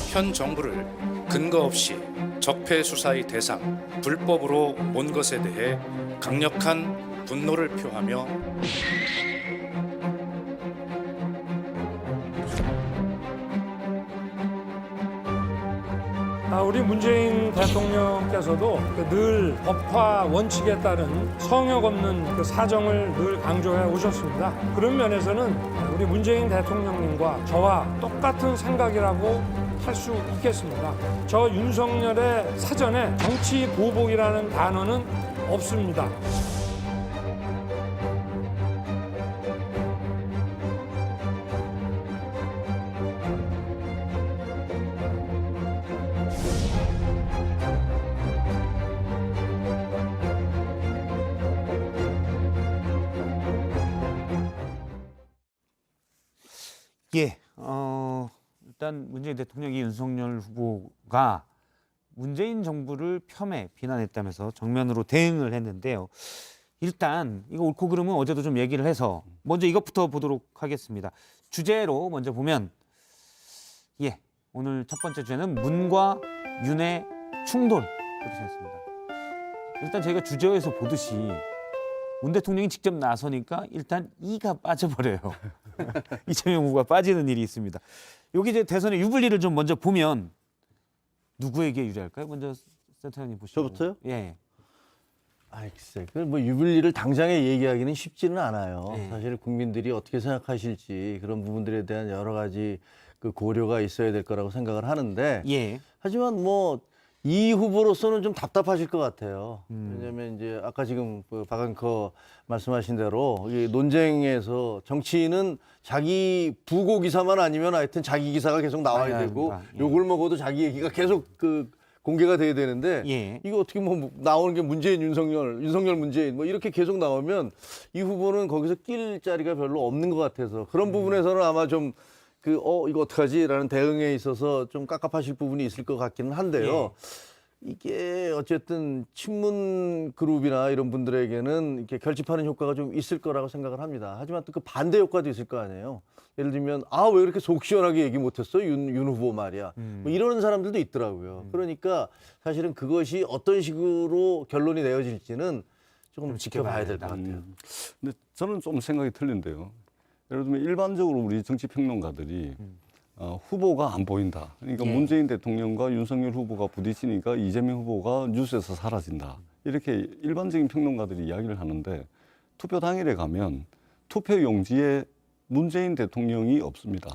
현 정부를 근거 없이 적폐 수사의 대상, 불법으로 몬 것에 대해 강력한 분노를 표하며 우리 문재인 대통령께서도 늘 법화 원칙에 따른 성역 없는 그 사정을 늘 강조해 오셨습니다. 그런 면에서는 우리 문재인 대통령님과 저와 똑같은 생각이라고 할 수 있겠습니다. 저 윤석열의 사전에 정치 보복이라는 단어는 없습니다. 예, 일단 문재인 대통령이 윤석열 후보가 문재인 정부를 폄훼 비난했다면서 정면으로 대응을 했는데요. 일단 이거 옳고 그름은 어제도 좀 얘기를 해서 먼저 이것부터 보도록 하겠습니다. 주제로 먼저 보면 오늘 첫 번째 주제는 문과 윤의 충돌 이렇게 생겼습니다. 일단 저희가 주제에서 보듯이 문 대통령이 직접 나서니까 일단 이가 빠져버려요. 이재명 후보가 빠지는 일이 있습니다. 여기 이제 대선의 유불리를 좀 먼저 보면 누구에게 유리할까요? 먼저 센터장님 보시죠. 저부터요? 예. 글쎄, 뭐 유불리를 당장에 얘기하기는 쉽지는 않아요. 네. 사실 국민들이 어떻게 생각하실지 그런 부분들에 대한 여러 가지 그 고려가 있어야 될 거라고 생각을 하는데, 예. 하지만 뭐 이 후보로서는 좀 답답하실 것 같아요. 왜냐하면 이제 아까 지금 그 박앵커 말씀하신 대로 이 논쟁에서 정치인은 자기 부고 기사만 아니면 하여튼 자기 기사가 계속 나와야 나와야 되고 합니다. 예. 욕을 먹어도 자기 얘기가 계속 그 공개가 돼야 되는데 예. 이거 어떻게 뭐 나오는 게 문재인, 윤석열, 문재인 뭐 이렇게 계속 나오면 이 후보는 거기서 낄 자리가 별로 없는 것 같아서 그런 부분에서는 아마 좀 이거 어떡하지라는 대응에 있어서 좀 깝깝하실 부분이 있을 것 같기는 한데요. 이게 어쨌든 친문 그룹이나 이런 분들에게는 이렇게 결집하는 효과가 좀 있을 거라고 생각을 합니다. 하지만 또 그 반대 효과도 있을 거 아니에요. 예를 들면 왜 이렇게 속 시원하게 얘기 못했어? 윤 후보 말이야. 뭐 이러는 사람들도 있더라고요. 그러니까 사실은 그것이 어떤 식으로 결론이 내어질지는 조금 지켜봐야 될 것 같아요. 근데 저는 좀 생각이 틀린데요. 예를 들면 일반적으로 우리 정치평론가들이 후보가 안 보인다. 그러니까 문재인 대통령과 윤석열 후보가 부딪히니까 이재명 후보가 뉴스에서 사라진다. 이렇게 일반적인 평론가들이 이야기를 하는데 투표 당일에 가면 투표 용지에 문재인 대통령이 없습니다.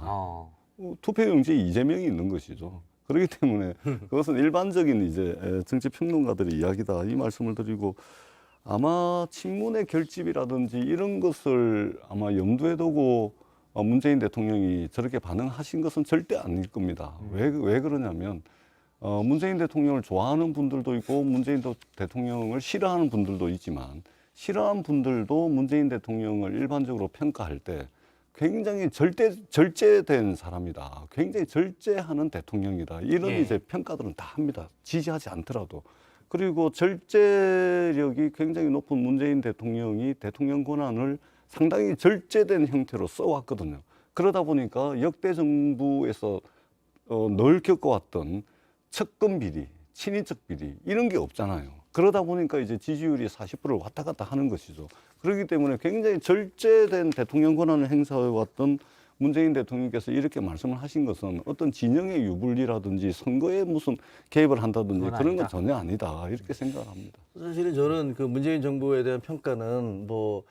투표 용지에 이재명이 있는 것이죠. 그렇기 때문에 그것은 일반적인 이제 정치평론가들의 이야기다. 이 말씀을 드리고 아마 친문의 결집이라든지 이런 것을 아마 염두에 두고 문재인 대통령이 저렇게 반응하신 것은 절대 아닐 겁니다. 왜 그러냐면 문재인 대통령을 좋아하는 분들도 있고 문재인 대통령을 싫어하는 분들도 있지만 싫어하는 분들도 문재인 대통령을 일반적으로 평가할 때 굉장히 절제된 사람이다. 굉장히 절제하는 대통령이다. 이런 이제 평가들은 다 합니다. 지지하지 않더라도. 그리고 절제력이 굉장히 높은 문재인 대통령이 대통령 권한을 상당히 절제된 형태로 써왔거든요. 그러다 보니까 역대 정부에서 늘 겪어왔던 측근 비리, 친인척 비리 이런 게 없잖아요. 그러다 보니까 이제 지지율이 40%를 왔다 갔다 하는 것이죠. 그렇기 때문에 굉장히 절제된 대통령 권한을 행사해왔던 문재인 대통령께서 이렇게 말씀을 하신 것은 어떤 진영의 유불리라든지 선거에 무슨 개입을 한다든지 그런 건 전혀 아니다. 이렇게 생각합니다. 사실은 저는 그 문재인 정부에 대한 평가는 뭐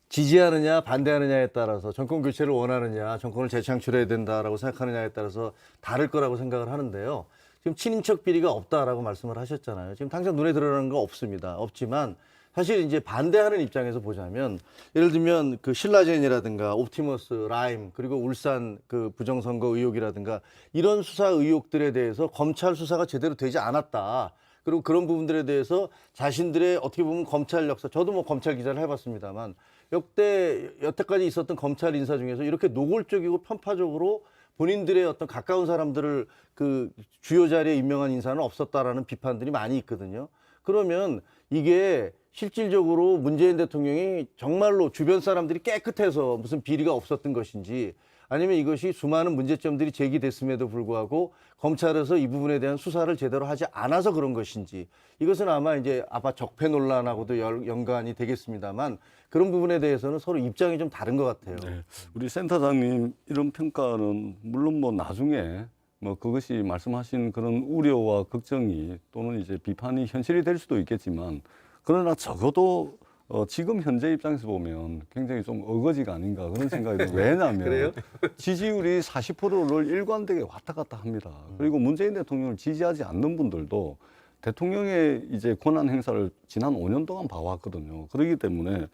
지지하느냐 반대하느냐에 따라서 정권 교체를 원하느냐 정권을 재창출해야 된다라고 생각하느냐에 따라서 다를 거라고 생각을 하는데요. 지금 친인척 비리가 없다라고 말씀을 하셨잖아요. 지금 당장 눈에 드러나는 거 없습니다. 없지만 사실 이제 반대하는 입장에서 보자면 예를 들면 그 신라젠이라든가 옵티머스, 라임 그리고 울산 그 부정선거 의혹이라든가 이런 수사 의혹들에 대해서 검찰 수사가 제대로 되지 않았다. 그리고 그런 부분들에 대해서 자신들의 어떻게 보면 검찰 역사, 저도 뭐 검찰 기자를 해봤습니다만 여태까지 있었던 검찰 인사 중에서 이렇게 노골적이고 편파적으로 본인들의 어떤 가까운 사람들을 그 주요 자리에 임명한 인사는 없었다라는 비판들이 많이 있거든요. 그러면 이게 실질적으로 문재인 대통령이 정말로 주변 사람들이 깨끗해서 무슨 비리가 없었던 것인지 아니면 이것이 수많은 문제점들이 제기됐음에도 불구하고 검찰에서 이 부분에 대한 수사를 제대로 하지 않아서 그런 것인지 이것은 아마 이제 적폐 논란하고도 연관이 되겠습니다만 그런 부분에 대해서는 서로 입장이 좀 다른 것 같아요. 네. 우리 센터장님 이런 평가는 물론 뭐 나중에 뭐 그것이 말씀하신 그런 우려와 걱정이 또는 이제 비판이 현실이 될 수도 있겠지만 그러나 적어도 지금 현재 입장에서 보면 굉장히 좀 어거지가 아닌가 그런 생각이 들어요. 왜냐하면 그래요? 지지율이 40%를 일관되게 왔다 갔다 합니다. 그리고 문재인 대통령을 지지하지 않는 분들도 대통령의 이제 권한 행사를 지난 5년 동안 봐왔거든요. 그렇기 때문에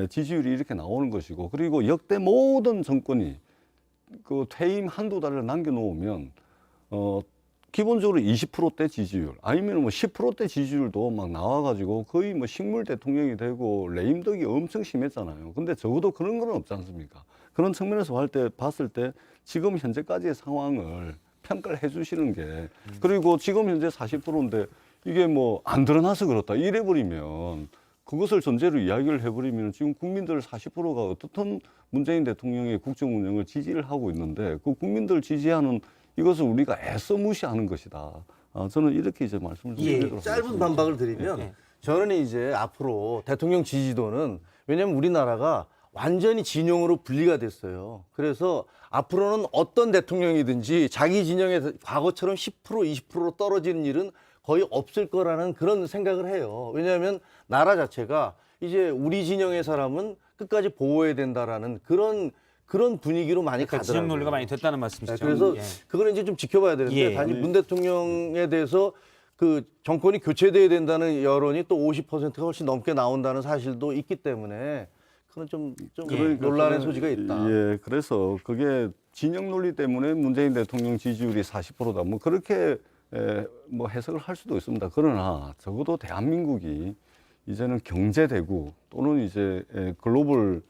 지지율이 이렇게 나오는 것이고 그리고 역대 모든 정권이 그 퇴임 한두 달을 남겨놓으면 기본적으로 20%대 지지율 아니면 뭐 10%대 지지율도 막 나와가지고 거의 뭐 식물 대통령이 되고 레임덕이 엄청 심했잖아요. 근데 적어도 그런 건 없지 않습니까? 그런 측면에서 봤을 때 지금 현재까지의 상황을 평가를 해주시는 게 그리고 지금 현재 40%인데 이게 뭐 안 드러나서 그렇다 이래버리면 그것을 전제로 이야기를 해버리면 지금 국민들 40%가 어떻든 문재인 대통령의 국정 운영을 지지를 하고 있는데 그 국민들 지지하는 이것을 우리가 애써 무시하는 것이다. 저는 이렇게 이제 말씀을 좀 드리도록 짧은 하겠습니다. 반박을 드리면 저는 이제 앞으로 대통령 지지도는 왜냐하면 우리나라가 완전히 진영으로 분리가 됐어요. 그래서 앞으로는 어떤 대통령이든지 자기 진영에 과거처럼 10% 20% 떨어지는 일은 거의 없을 거라는 그런 생각을 해요. 왜냐하면 나라 자체가 이제 우리 진영의 사람은 끝까지 보호해야 된다라는 그런 분위기로 많이 그러니까 가더라고요. 지역 논리가 많이 됐다는 네, 말씀이시죠. 그래서 예. 그거는 이제 좀 지켜봐야 되는데 예. 단지 문 대통령에 대해서 그 정권이 교체돼야 된다는 여론이 또 50%가 훨씬 넘게 나온다는 사실도 있기 때문에 그건 좀 그러니까 논란의 저는, 소지가 있다. 예, 그래서 그게 진영 논리 때문에 문재인 대통령 지지율이 40%다. 뭐 그렇게 뭐 해석을 할 수도 있습니다. 그러나 적어도 대한민국이 이제는 경제대국 또는 이제 글로벌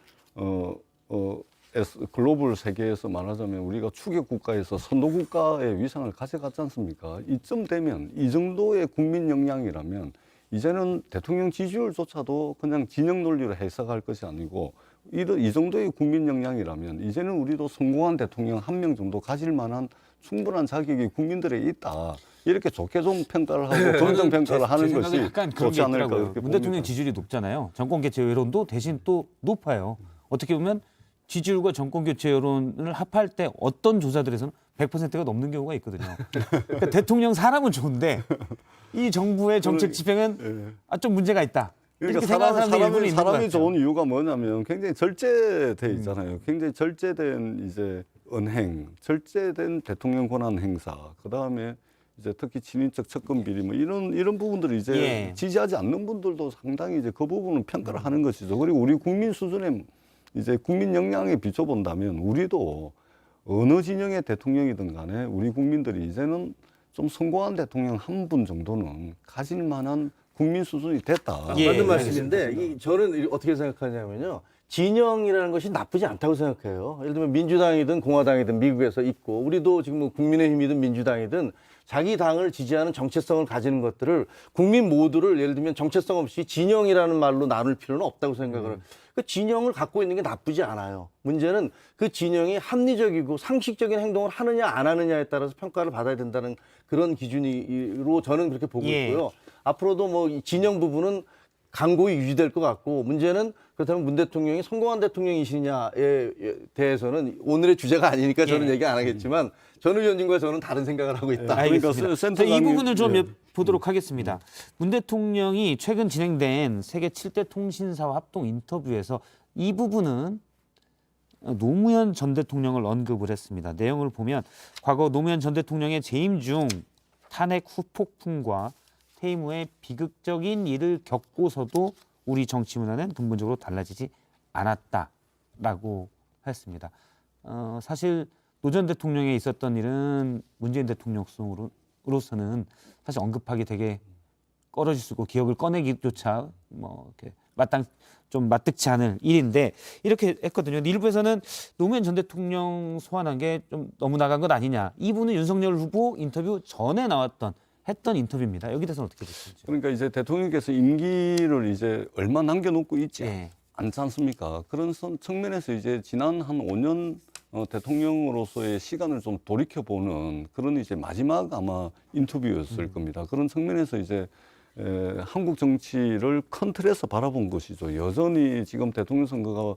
글로벌 세계에서 말하자면 우리가 추격 국가에서 선도 국가의 위상을 가져갔지 않습니까? 이쯤 되면 이 정도의 국민 역량이라면 이제는 대통령 지지율조차도 그냥 진영 논리로 해석할 것이 아니고 이 정도의 국민 역량이라면 이제는 우리도 성공한 대통령 한 명 정도 가질 만한 충분한 자격이 국민들에 있다. 이렇게 좋게 좀 평가를 하고 긍정 평가를 하는 제 것이 생각에 약간 그런 좋지 게 않을까 있더라고요. 그렇게 문 대통령 봅니다. 지지율이 높잖아요. 정권 교체 여론도 대신 또 높아요. 어떻게 보면 지지율과 정권 교체 여론을 합할 때 어떤 조사들에서는 100%가 넘는 경우가 있거든요. 그러니까 대통령 사람은 좋은데 이 정부의 정책 집행은 좀 문제가 있다. 그러니까 이렇게 생각하는 사람들이 일부는 있는 것 사람이 같아요. 좋은 이유가 뭐냐면 굉장히 절제돼 있잖아요. 굉장히 절제된 이제 은행, 절제된 대통령 권한 행사, 그 다음에 이제 특히 친인척 측근 비리 뭐 이런 부분들을 이제 예. 지지하지 않는 분들도 상당히 이제 그 부분은 평가를 하는 것이죠. 그리고 우리 국민 수준의 이제 국민 역량에 비춰본다면 우리도 어느 진영의 대통령이든 간에 우리 국민들이 이제는 좀 성공한 대통령 한 분 정도는 가질 만한 국민 수준이 됐다. 예, 맞는 말씀인데 저는 어떻게 생각하냐면요. 진영이라는 것이 나쁘지 않다고 생각해요. 예를 들면 민주당이든 공화당이든 미국에서 있고 우리도 지금 뭐 국민의힘이든 민주당이든 자기 당을 지지하는 정체성을 가지는 것들을 국민 모두를 예를 들면 정체성 없이 진영이라는 말로 나눌 필요는 없다고 생각을 해요. 그 진영을 갖고 있는 게 나쁘지 않아요. 문제는 그 진영이 합리적이고 상식적인 행동을 하느냐 안 하느냐에 따라서 평가를 받아야 된다는 그런 기준으로 저는 그렇게 보고 예. 있고요. 앞으로도 뭐 이 진영 부분은 강고히 유지될 것 같고 문제는 그렇다면 문 대통령이 성공한 대통령이시냐에 대해서는 오늘의 주제가 아니니까 저는 예. 얘기 안 하겠지만 전 의원님과 저는 다른 생각을 하고 있다. 알겠습니다. 그러니까 자, 이 센터장님- 부분을 좀 예. 보도록 하겠습니다. 문 대통령이 최근 진행된 세계 7대 통신사와 합동 인터뷰에서 이 부분은 노무현 전 대통령을 언급을 했습니다. 내용을 보면 과거 노무현 전 대통령의 재임 중 탄핵 후폭풍과 퇴임 후에 비극적인 일을 겪고서도 우리 정치 문화는 근본적으로 달라지지 않았다라고 했습니다. 사실 노 전 대통령에 있었던 일은 문재인 대통령으로서는 사실 언급하기 되게 꺼려지고 기억을 꺼내기조차 뭐 이렇게 좀 마뜩지 않을 일인데 이렇게 했거든요. 일부에서는 노무현 전 대통령 소환한 게 좀 너무 나간 것 아니냐. 이분은 윤석열 후보 인터뷰 전에 나왔던 했던 인터뷰입니다. 여기 대해서는 어떻게 보시는지? 그러니까 이제 대통령께서 임기를 이제 얼마 남겨놓고 있지 예. 않지 않습니까? 그런 측면에서 이제 지난 한 5년 대통령으로서의 시간을 좀 돌이켜보는 그런 이제 마지막 아마 인터뷰였을 겁니다. 그런 측면에서 이제 한국 정치를 큰 틀에서 바라본 것이죠. 여전히 지금 대통령 선거가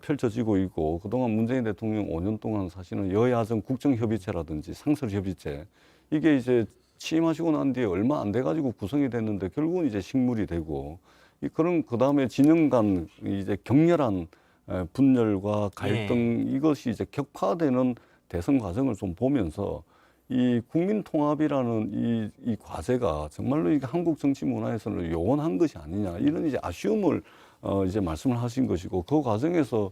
펼쳐지고 있고 그동안 문재인 대통령 5년 동안 사실은 여야정 국정협의체라든지 상설협의체 이게 이제 취임하시고 난 뒤에 얼마 안 돼가지고 구성이 됐는데 결국은 이제 식물이 되고 그런 그 다음에 진영 간 이제 격렬한 분열과 갈등 이것이 이제 격화되는 대선 과정을 좀 보면서 이 국민 통합이라는 이 과제가 정말로 이게 한국 정치 문화에서는 요원한 것이 아니냐 이런 이제 아쉬움을 이제 말씀을 하신 것이고 그 과정에서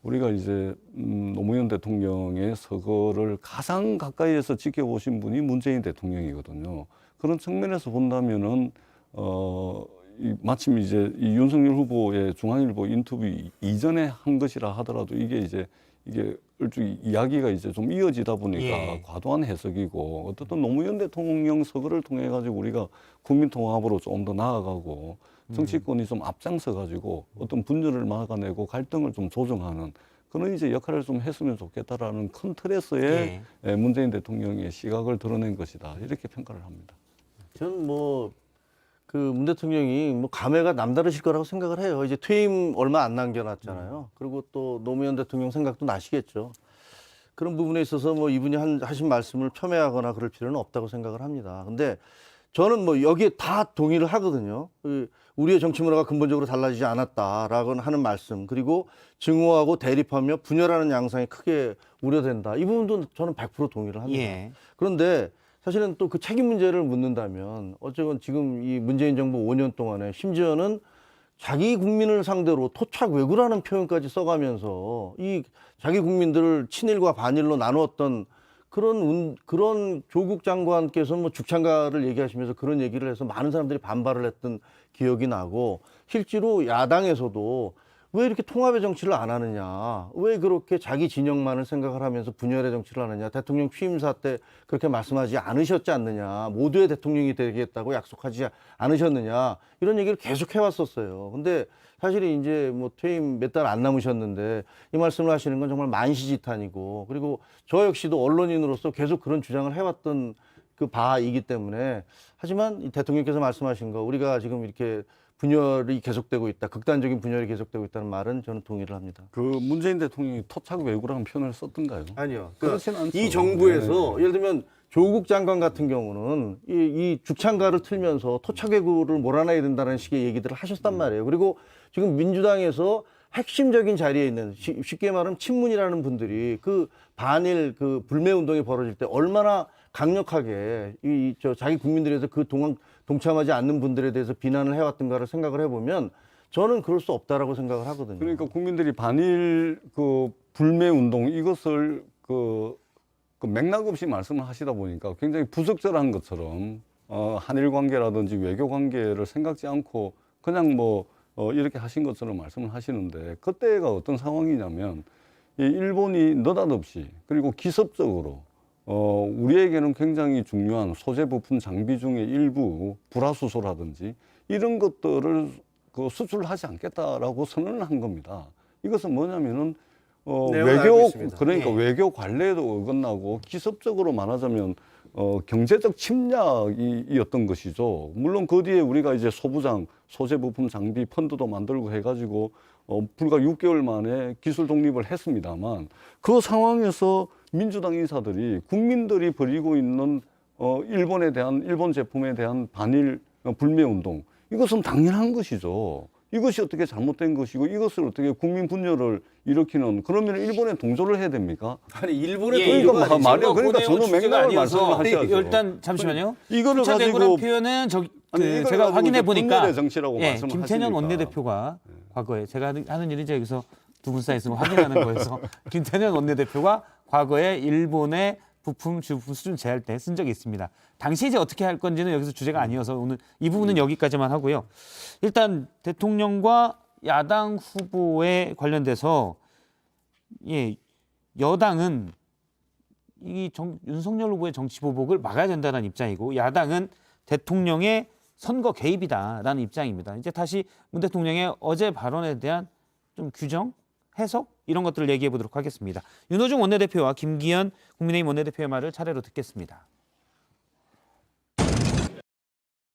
우리가 이제 노무현 대통령의 서거를 가장 가까이에서 지켜보신 분이 문재인 대통령이거든요. 그런 측면에서 본다면은 마침 이제 이 윤석열 후보의 중앙일보 인터뷰 이전에 한 것이라 하더라도 이게 일종의 이야기가 이제 좀 이어지다 보니까 예. 과도한 해석이고 어떻든 노무현 대통령 서거를 통해 가지고 우리가 국민 통합으로 좀 더 나아가고 정치권이 좀 앞장서 가지고 어떤 분열을 막아내고 갈등을 좀 조정하는 그런 이제 역할을 좀 했으면 좋겠다라는 큰 틀에서의 문재인 대통령의 시각을 드러낸 것이다 이렇게 평가를 합니다. 저는 뭐 그 문 대통령이 뭐 감회가 남다르실 거라고 생각을 해요. 이제 퇴임 얼마 안 남겨놨잖아요. 그리고 또 노무현 대통령 생각도 나시겠죠. 그런 부분에 있어서 뭐 이분이 하신 말씀을 폄훼하거나 그럴 필요는 없다고 생각을 합니다. 근데 저는 뭐 여기에 다 동의를 하거든요. 우리의 정치 문화가 근본적으로 달라지지 않았다라고 하는 말씀, 그리고 증오하고 대립하며 분열하는 양상이 크게 우려된다. 이 부분도 저는 100% 동의를 합니다. 예. 그런데 사실은 또 그 책임 문제를 묻는다면 어쨌건 지금 이 문재인 정부 5년 동안에 심지어는 자기 국민을 상대로 토착 왜구라는 표현까지 써가면서 이 자기 국민들을 친일과 반일로 나누었던 그런 조국 장관께서 뭐 죽창가를 얘기하시면서 그런 얘기를 해서 많은 사람들이 반발을 했던 기억이 나고, 실제로 야당에서도 왜 이렇게 통합의 정치를 안 하느냐, 왜 그렇게 자기 진영만을 생각을 하면서 분열의 정치를 하느냐, 대통령 취임사 때 그렇게 말씀하지 않으셨지 않느냐, 모두의 대통령이 되겠다고 약속하지 않으셨느냐, 이런 얘기를 계속 해왔었어요. 근데 사실 이제 뭐 퇴임 몇 달 안 남으셨는데 이 말씀을 하시는 건 정말 만시지탄이고, 그리고 저 역시도 언론인으로서 계속 그런 주장을 해왔던 그 바이기 때문에, 하지만 이 대통령께서 말씀하신 거, 우리가 지금 이렇게 분열이 계속되고 있다, 극단적인 분열이 계속되고 있다는 말은 저는 동의를 합니다. 그 문재인 대통령이 토착 왜구라는 표현을 썼던가요? 아니요. 그렇진 않죠. 이 정부에서 예를 들면 조국 장관 같은 경우는 이 죽창가를 틀면서 토착외구를 몰아내야 된다는 식의 얘기들을 하셨단 말이에요. 그리고 지금 민주당에서 핵심적인 자리에 있는, 쉽게 말하면 친문이라는 분들이 그 반일 그 불매 운동이 벌어질 때 얼마나 강력하게 자기 국민들에서 그 동참하지 않는 분들에 대해서 비난을 해왔던가를 생각을 해보면 저는 그럴 수 없다라고 생각을 하거든요. 그러니까 국민들이 반일 그 불매 운동 이것을 그 맥락 없이 말씀을 하시다 보니까 굉장히 부적절한 것처럼 한일 관계라든지 외교 관계를 생각지 않고 그냥 뭐 이렇게 하신 것처럼 말씀을 하시는데, 그때가 어떤 상황이냐면 이 일본이 느닷없이 그리고 기습적으로 우리에게는 굉장히 중요한 소재 부품 장비 중에 일부 불화수소라든지 이런 것들을 수출하지 않겠다라고 선언을 한 겁니다. 이것은 뭐냐면은 외교, 그러니까 외교 관례에도 어긋나고 기습적으로 말하자면 경제적 침략이었던 것이죠. 물론 그 뒤에 우리가 이제 소부장, 소재 부품 장비 펀드도 만들고 해가지고 불과 6개월 만에 기술 독립을 했습니다만, 그 상황에서 민주당 인사들이 국민들이 벌이고 있는 일본 제품에 대한 반일 불매 운동, 이것은 당연한 것이죠. 이것이 어떻게 잘못된 것이고 이것을 어떻게 국민 분열을 일으키는, 그러면 일본에 동조를 해야 됩니까? 아니 일본의 그러니까 말이야. 그러니까 저는 맥락을 말씀을 하셔야죠. 일단 잠시만요. 이거를 토착외구란 가지고 표현은 이걸 제가 가지고 확인해 이제 보니까 분열의 정치라고 말씀을 김태년 하시니까. 원내대표가 과거에 제가 하는 일이 여기서 두 분 사이에서 확인하는 거여서 김태년 원내대표가 과거에 일본의 부품 주부품 수준 제할 때 쓴 적이 있습니다. 당시 이제 어떻게 할 건지는 여기서 주제가 아니어서 오늘 이 부분은 여기까지만 하고요. 일단 대통령과 야당 후보에 관련돼서 여당은 윤석열 후보의 정치 보복을 막아야 된다는 입장이고 야당은 대통령의 선거 개입이다라는 입장입니다. 이제 다시 문 대통령의 어제 발언에 대한 좀 규정, 해석 이런 것들을 얘기해 보도록 하겠습니다. 윤호중 원내대표와 김기현 국민의힘 원내대표의 말을 차례로 듣겠습니다.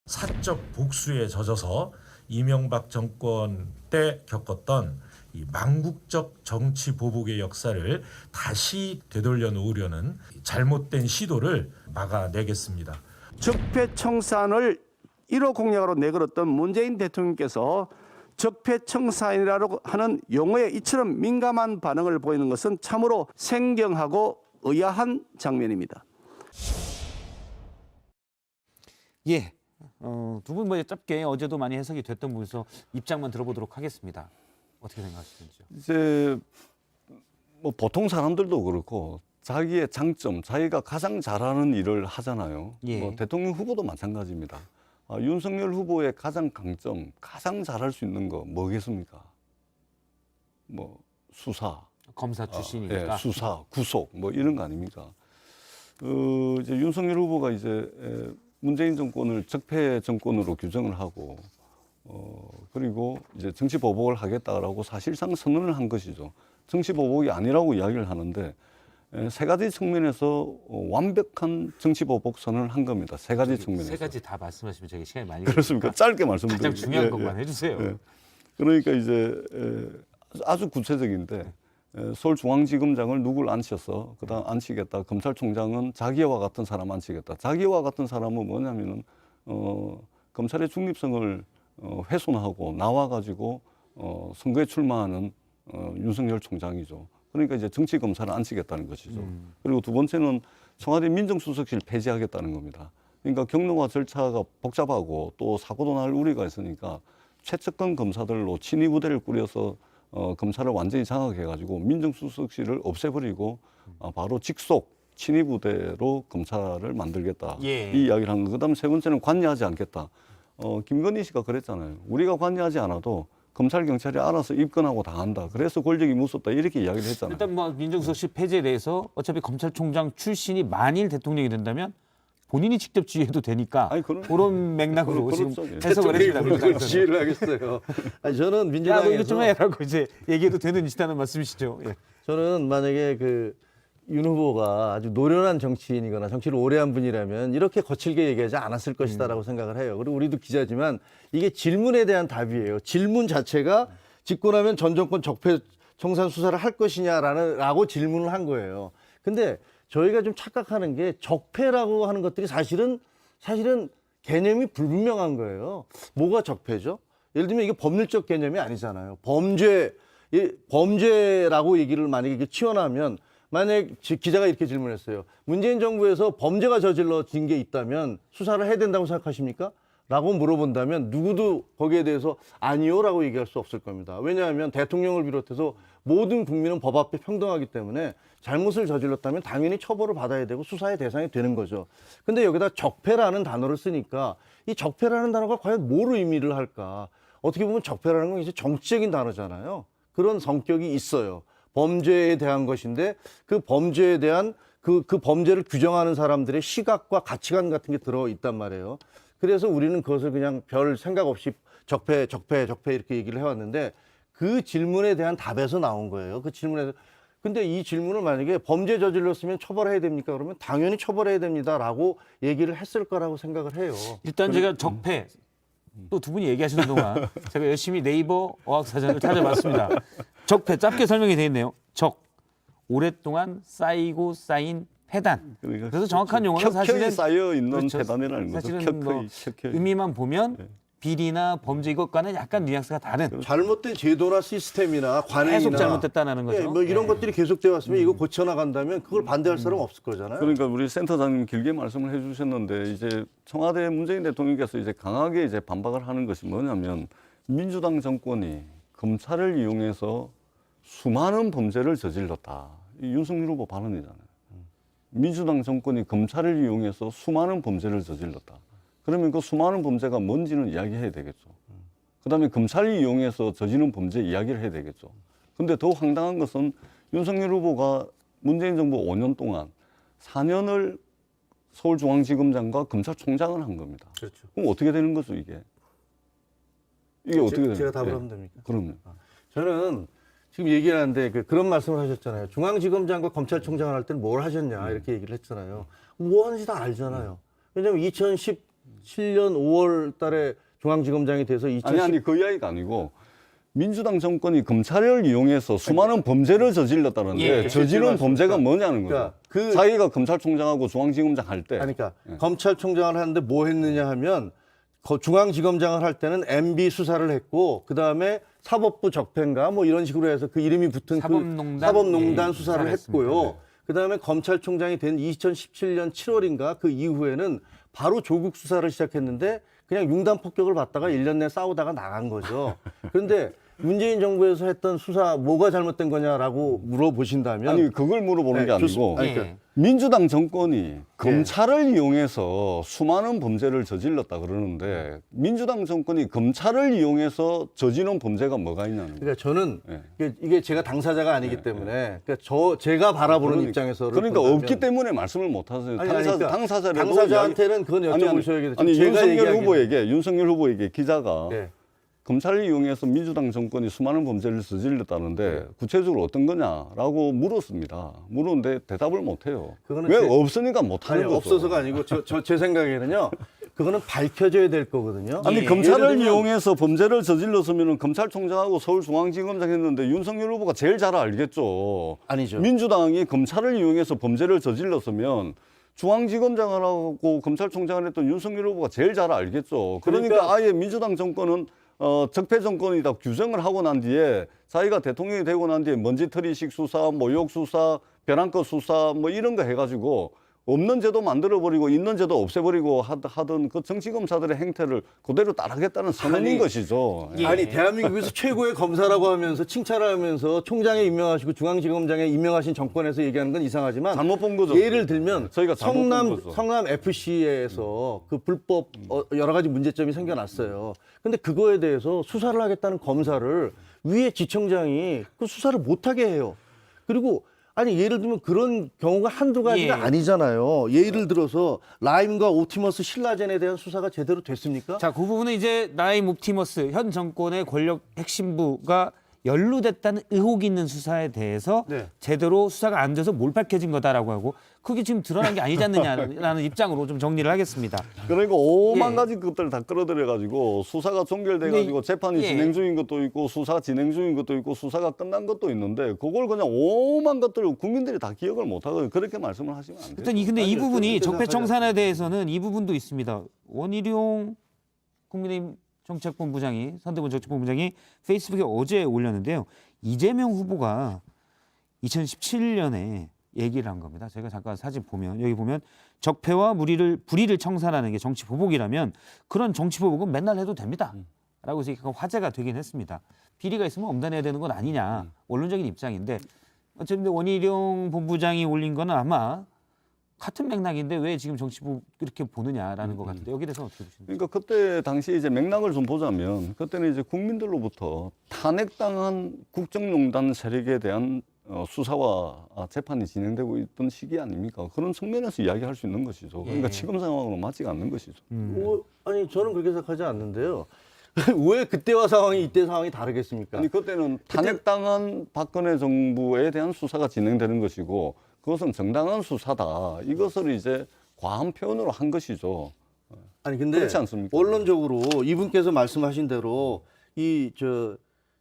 사적 복수에 젖어서 이명박 정권 때 겪었던 이 망국적 정치 보복의 역사를 다시 되돌려 놓으려는 잘못된 시도를 막아내겠습니다. 적폐청산을 1호 공약으로 내걸었던 문재인 대통령께서 적폐청산이라고 하는 용어에 이처럼 민감한 반응을 보이는 것은 참으로 생경하고 의아한 장면입니다. 예, 두 분 뭐 짧게 어제도 많이 해석이 됐던 부분에서 입장만 들어보도록 하겠습니다. 어떻게 생각하시는지요? 이제 뭐 보통 사람들도 그렇고 자기의 장점, 자기가 가장 잘하는 일을 하잖아요. 예. 뭐 대통령 후보도 마찬가지입니다. 윤석열 후보의 가장 강점, 가장 잘할 수 있는 거 뭐겠습니까? 뭐 수사, 검사 출신이니까. 예, 수사, 구속 뭐 이런 거 아닙니까? 이제 윤석열 후보가 이제 문재인 정권을 적폐 정권으로 규정을 하고 그리고 이제 정치 보복을 하겠다라고 사실상 선언을 한 것이죠. 정치 보복이 아니라고 이야기를 하는데 세 가지 측면에서 완벽한 정치 보복 선언을 한 겁니다. 세 가지 측면에서. 세 가지 다 말씀하시면 저희 시간이 많이 그렇습니까? 짧게 말씀드릴게요. 가장 중요한 것만 해주세요. 그러니까 이제 아주 구체적인데 서울중앙지검장을 누굴 앉혀서 그다음 앉히겠다. 검찰총장은 자기와 같은 사람 앉히겠다. 자기와 같은 사람은 뭐냐면은 검찰의 중립성을 훼손하고 나와가지고 선거에 출마하는 윤석열 총장이죠. 그러니까 이제 정치 검사를 앉히겠다는 것이죠. 그리고 두 번째는 청와대 민정수석실 폐지하겠다는 겁니다. 그러니까 경로와 절차가 복잡하고 또 사고도 날 우려가 있으니까 최측근 검사들로 친위 부대를 꾸려서 검사를 완전히 장악해가지고 민정수석실을 없애버리고 바로 직속 친위 부대로 검사를 만들겠다. 예. 이 이야기를 한 거. 그다음 세 번째는 관여하지 않겠다. 김건희 씨가 그랬잖아요. 우리가 관여하지 않아도 검찰 경찰이 알아서 입건하고 다 한다. 그래서 권력이 무섭다 이렇게 이야기를 했잖아요. 일단 뭐 민정수석실 폐지에 대해서 어차피 검찰총장 출신이 만일 대통령이 된다면 본인이 직접 지휘해도 되니까 아니, 그런 맥락으로 그렇죠. 지금 예. 해석을 했습니다. 그걸 지휘를 하겠어요. 아니, 저는 야, 너 민주당에서 이거 좀 해라고 이제 얘기해도 되는 이시다는 말씀이시죠? 예. 저는 만약에 윤 후보가 아주 노련한 정치인이거나 정치를 오래 한 분이라면 이렇게 거칠게 얘기하지 않았을 것이다라고 생각을 해요. 그리고 우리도 기자지만 이게 질문에 대한 답이에요. 질문 자체가 짓고 나면 전 정권 적폐 청산 수사를 할 것이냐라고 질문을 한 거예요. 근데 저희가 좀 착각하는 게 적폐라고 하는 것들이 사실은 개념이 불분명한 거예요. 뭐가 적폐죠? 예를 들면 이게 법률적 개념이 아니잖아요. 범죄라고 얘기를 만약에 치환하면 만약 기자가 이렇게 질문했어요. 문재인 정부에서 범죄가 저질러진 게 있다면 수사를 해야 된다고 생각하십니까? 라고 물어본다면 누구도 거기에 대해서 아니요라고 얘기할 수 없을 겁니다. 왜냐하면 대통령을 비롯해서 모든 국민은 법 앞에 평등하기 때문에 잘못을 저질렀다면 당연히 처벌을 받아야 되고 수사의 대상이 되는 거죠. 근데 여기다 적폐라는 단어를 쓰니까 이 적폐라는 단어가 과연 뭘 의미를 할까? 어떻게 보면 적폐라는 건 이제 정치적인 단어잖아요. 그런 성격이 있어요. 범죄에 대한 것인데 그 범죄에 대한 그 범죄를 규정하는 사람들의 시각과 가치관 같은 게 들어있단 말이에요. 그래서 우리는 그것을 그냥 별 생각 없이 적폐 이렇게 얘기를 해왔는데 그 질문에 대한 답에서 나온 거예요. 그 질문에서. 근데 이 질문을 만약에 범죄 저질렀으면 처벌해야 됩니까? 그러면 당연히 처벌해야 됩니다라고 얘기를 했을 거라고 생각을 해요. 일단 제가 적폐 또 두 분이 얘기하시는 동안 제가 열심히 네이버 어학사전을 찾아봤습니다. 적폐 짧게 설명이 되어 있네요. 오랫동안 쌓이고 쌓인 폐단. 그러니까 그래서 정확한 용어는 켜켜이 사실은 쌓여 있는 그렇죠. 폐단이라는 거죠. 사실은 뭐 켜켜이. 의미만 보면 비리나 범죄 이것과는 약간 뉘앙스가 다른 잘못된 제도나 시스템이나 관행이나 계속 잘못됐다는 거죠. 예, 뭐 이런 것들이 계속되어 왔으면 이거 고쳐나간다면 그걸 반대할 사람 없을 거잖아요. 그러니까 우리 센터장님 길게 말씀을 해주셨는데 이제 청와대 문재인 대통령께서 이제 강하게 이제 반박을 하는 것이 뭐냐면 민주당 정권이 검찰을 이용해서 수많은 범죄를 저질렀다. 이 윤석열 후보 발언이잖아요. 민주당 정권이 검찰을 이용해서 수많은 범죄를 저질렀다. 그러면 그 수많은 범죄가 뭔지는 이야기해야 되겠죠. 그다음에 검찰을 이용해서 저지른 범죄 이야기를 해야 되겠죠. 근데 더 황당한 것은 윤석열 후보가 문재인 정부 5년 동안 4년을 서울중앙지검장과 검찰총장을 한 겁니다. 그렇죠. 그럼 어떻게 되는 거죠, 이게? 이게 어떻게 되는 제가 답을 예. 하면 됩니까? 그럼요. 저는 지금 얘기를 하는데 그런 말씀을 하셨잖아요. 중앙지검장과 검찰총장을 할 때는 뭘 하셨냐 이렇게 얘기를 했잖아요. 뭐 하는지 다 알잖아요. 왜냐하면 2017년 5월 달에 중앙지검장이 돼서 아니 그 이야기가 아니고 민주당 정권이 검찰을 이용해서 수많은 범죄를 저질렀다는데 예. 저지른 범죄가 뭐냐는 거죠. 그러니까 자기가 검찰총장하고 중앙지검장 할 때 그러니까 검찰총장을 하는데 뭐 했느냐 하면 중앙지검장을 할 때는 MB 수사를 했고 그다음에 사법부 적폐인가 뭐 이런 식으로 해서 그 이름이 붙은 사법농단 예, 수사를 했습니다. 했고요. 그다음에 검찰총장이 된 2017년 7월인가 그 이후에는 바로 조국 수사를 시작했는데 그냥 융단 폭격을 받다가 1년 내 싸우다가 나간 거죠. 그런데 문재인 정부에서 했던 수사 뭐가 잘못된 거냐라고 물어보신다면 아니 그걸 물어보는 게 아니고 아니, 예. 민주당 정권이 검찰을 이용해서 수많은 범죄를 저질렀다 그러는데 민주당 정권이 검찰을 이용해서 저지른 범죄가 뭐가 있냐는 거예요. 그러니까 저는 예. 이게 제가 당사자가 아니기 때문에 그러니까 제가 바라보는 입장에서 그러니까 없기 때문에 말씀을 못 하세요. 당사자라도 당사자한테는 그건 여쭤보셔야겠죠. 아니 제가 윤석열 후보에게 기자가 예. 검찰을 이용해서 민주당 정권이 수많은 범죄를 저질렀다는데 구체적으로 어떤 거냐라고 물었습니다. 물었는데 대답을 못 해요. 그거는 왜 없으니까 못 하는 거죠. 없어서가 아니고 제 생각에는요. 그거는 밝혀져야 될 거거든요. 아니 예. 검찰을 예를 들면- 이용해서 범죄를 저질렀으면 검찰총장하고 서울중앙지검장 했는데 윤석열 후보가 제일 잘 알겠죠. 아니죠. 민주당이 검찰을 이용해서 범죄를 저질렀으면 중앙지검장을 하고 검찰총장을 했던 윤석열 후보가 제일 잘 알겠죠. 그러니까 아예 민주당 정권은 적폐 정권이다 규정을 하고 난 뒤에 자기가 대통령이 되고 난 뒤에 먼지털이식 수사, 모욕 수사, 벼랑끝 수사 뭐 이런 거 해가지고 없는 제도 만들어버리고 있는 제도 없애버리고 하던 그 정치검사들의 행태를 그대로 따르겠다는 선언인 아니, 것이죠. 예. 아니 대한민국에서 최고의 검사라고 하면서 칭찬을 하면서 총장에 임명하시고 중앙지검장에 임명하신 정권에서 얘기하는 건 이상하지만 잘못 본 거죠. 예를 들면 저희가 잘못 본 거죠. 성남 FC에서 그 불법 여러 가지 문제점이 생겨났어요. 근데 그거에 대해서 수사를 하겠다는 검사를 위에 지청장이 그 수사를 못하게 해요. 그리고 아니 예를 들면 그런 경우가 한두 가지가 예. 아니잖아요. 예를 들어서 라임과 옵티머스 신라젠에 대한 수사가 제대로 됐습니까? 자, 그 부분은 이제 라임 옵티머스 현 정권의 권력 핵심부가 연루됐다는 의혹이 있는 수사에 대해서 네. 제대로 수사가 안 돼서 뭘 밝혀진 거다라고 하고 그게 지금 드러난 게 아니지 않느냐라는 입장으로 좀 정리를 하겠습니다. 그러니까 오만 예. 가지 것들을 다 끌어들여가지고 수사가 종결돼가지고 재판이 예. 진행 중인 것도 있고 수사 진행 중인 것도 있고 수사가 끝난 것도 있는데 그걸 그냥 오만 것들을 국민들이 다 기억을 못하고 그렇게 말씀을 하시면 안 돼요. 일단 근데 이 아니요, 부분이 그렇게 적폐청산에 대해서는 이 부분도 있습니다. 원희룡 국민의힘 정책본부장이 선대본 정책본부장이 페이스북에 어제 올렸는데요. 이재명 후보가 2017년에 얘기를 한 겁니다. 제가 잠깐 사진 보면 여기 보면 적폐와 불의를 청산하는 게 정치 보복이라면 그런 정치 보복은 맨날 해도 됩니다. 라고 해서 약간 화제가 되긴 했습니다. 비리가 있으면 엄단해야 되는 건 아니냐. 원론적인 입장인데 어쨌든 원희룡 본부장이 올린 거는 아마 같은 맥락인데 왜 지금 정치부 이렇게 보느냐라는 것 같은데 여기에 대해서는 어떻게 보십니까? 그러니까 그때 당시 이제 맥락을 좀 보자면 그때는 이제 국민들로부터 탄핵당한 국정농단 세력에 대한 수사와 재판이 진행되고 있던 시기 아닙니까? 그런 측면에서 이야기할 수 있는 것이죠. 그러니까 예. 지금 상황으로 맞지가 않는 것이죠. 아니 저는 그렇게 생각하지 않는데요. 왜 그때와 상황이 이때 상황이 다르겠습니까? 아니 그때는 탄핵당한 박근혜 정부에 대한 수사가 진행되는 것이고 그것은 정당한 수사다. 이것을 이제 과한 표현으로 한 것이죠. 아니 근데 그렇지 않습니까? 원론적으로 이분께서 말씀하신 대로 이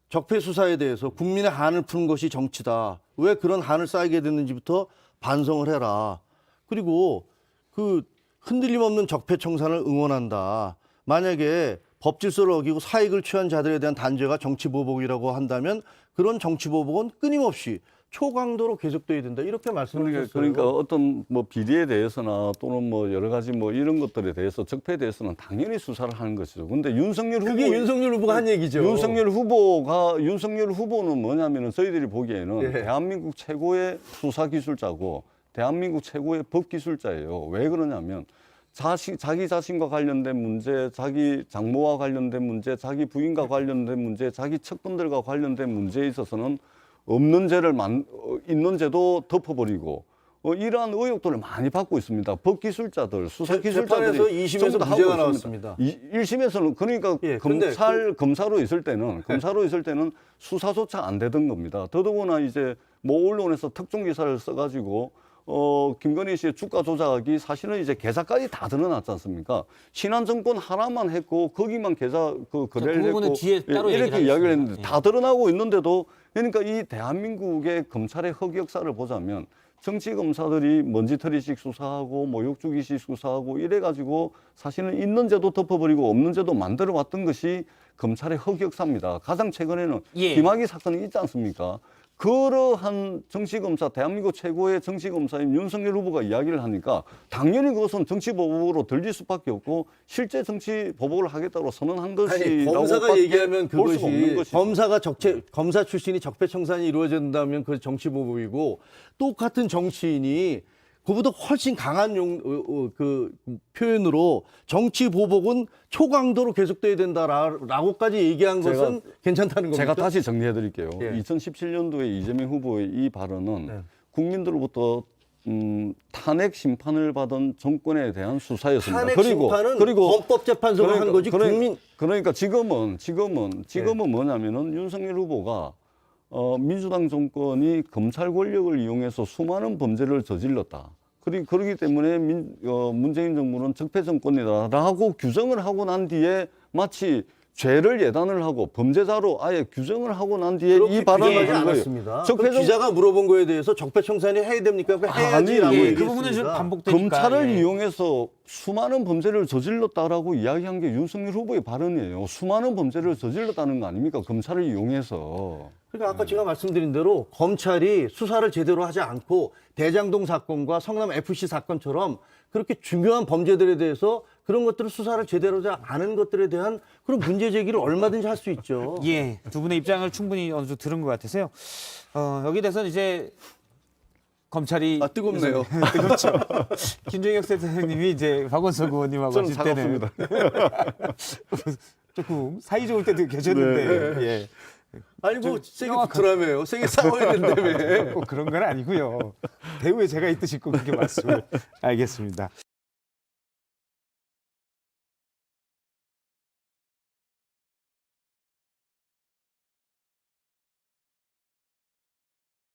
적폐 수사에 대해서 국민의 한을 푸는 것이 정치다. 왜 그런 한을 쌓이게 됐는지부터 반성을 해라. 그리고 그 흔들림 없는 적폐 청산을 응원한다. 만약에 법질서를 어기고 사익을 취한 자들에 대한 단죄가 정치 보복이라고 한다면 그런 정치 보복은 끊임없이 초강도로 계속돼야 된다. 이렇게 말씀하셨어요. 그러니까 어떤 뭐 비리에 대해서나 또는 뭐 여러 가지 뭐 이런 것들에 대해서 적폐에 대해서는 당연히 수사를 하는 것이죠. 근데 윤석열 후보 그게 윤석열 후보가 한 얘기죠. 윤석열 후보는 뭐냐면은 저희들이 보기에는 예. 대한민국 최고의 수사 기술자고 대한민국 최고의 법 기술자예요. 왜 그러냐면 자기 자신과 관련된 문제, 자기 장모와 관련된 문제, 자기 부인과 관련된 문제, 자기 측근들과 관련된 문제에 있어서는 없는 죄를 있는 죄도 덮어버리고 이러한 의혹들을 많이 받고 있습니다. 법기술자들, 수사기술자들이 재판에서 2심에서 전부 다 무죄가 하고 나왔습니다. 1심에서는 그러니까 예, 근데 검사로 있을 때는 수사조차 안 되던 겁니다. 더더구나 이제 모 언론에서 특종 기사를 써가지고 김건희 씨의 주가 조작이 사실은 이제 계좌까지 다 드러났지 않습니까? 신한증권 하나만 했고 거기만 계좌 거래를 그 부분은 했고 뒤에 따로 이렇게 얘기를 이야기를 하겠습니다. 했는데 예. 다 드러나고 있는데도 그러니까 이 대한민국의 검찰의 흑역사를 보자면 정치 검사들이 먼지털이식 수사하고 모욕주기식 수사하고 이래가지고 사실은 있는 죄도 덮어버리고 없는 죄도 만들어 왔던 것이 검찰의 흑역사입니다. 가장 최근에는 예. 김학의 사건이 있지 않습니까? 그러한 정치검사, 대한민국 최고의 정치검사인 윤석열 후보가 이야기를 하니까 당연히 그것은 정치보복으로 들릴 수밖에 없고 실제 정치보복을 하겠다고 선언한 아니, 것이라고 검사가 얘기하면 볼 수가 없는 그것이 것이죠. 검사 출신이 적폐청산이 이루어진다면 그 정치보복이고 똑같은 정치인이 그보다 훨씬 강한 그 표현으로 정치보복은 초강도로 계속돼야 된다라고까지 얘기한 제가- 것은 괜찮다는 겁니까? 제가 다시 정리해 드릴게요. 예. 2017년도에 이재명 후보의 이 발언은 네. 국민들로부터 탄핵 심판을 받은 정권에 대한 수사였습니다. 탄핵 심판은 헌법재판소가 한 거지 그러니까 지금은 뭐냐면은 윤석열 후보가 민주당 정권이 검찰 권력을 이용해서 수많은 범죄를 저질렀다. 그렇기 때문에 문재인 정부는 적폐 정권이다라고 규정을 하고 난 뒤에 마치 죄를 예단을 하고 범죄자로 아예 규정을 하고 난 뒤에 이 발언을 하지 한 거예요. 않았습니다. 적폐정 기자가 물어본 거에 대해서 적폐청산이 해야 됩니까? 해야지라고 아니, 예, 그 부분은 좀 얘기했습니다. 반복되니까. 검찰을 예. 이용해서 수많은 범죄를 저질렀다라고 이야기한 게 윤석열 후보의 발언이에요. 수많은 범죄를 저질렀다는 거 아닙니까? 검찰을 이용해서. 그러니까 아까 제가 말씀드린 대로 검찰이 수사를 제대로 하지 않고 대장동 사건과 성남 FC 사건처럼 그렇게 중요한 범죄들에 대해서 그런 것들을 수사를 제대로 하지 않은 것들에 대한 그런 문제 제기를 얼마든지 할 수 있죠. 예, 두 분의 입장을 충분히 어느 정도 들은 것 같아서요. 여기에 대해서는 이제 검찰이 뜨겁네요. 뜨겁죠. 김종혁 센터장님이 이제 박원석 의원님하고 저는 하실 때는 조금 사이 좋을 때도 계셨는데 예. 아니 뭐 세게 명확한- 붙으라며요. 세게 싸워야 된다며. 꼭 그런 건 아니고요. 배우에 제가 있듯이 꼭 그렇게 말씀을 알겠습니다.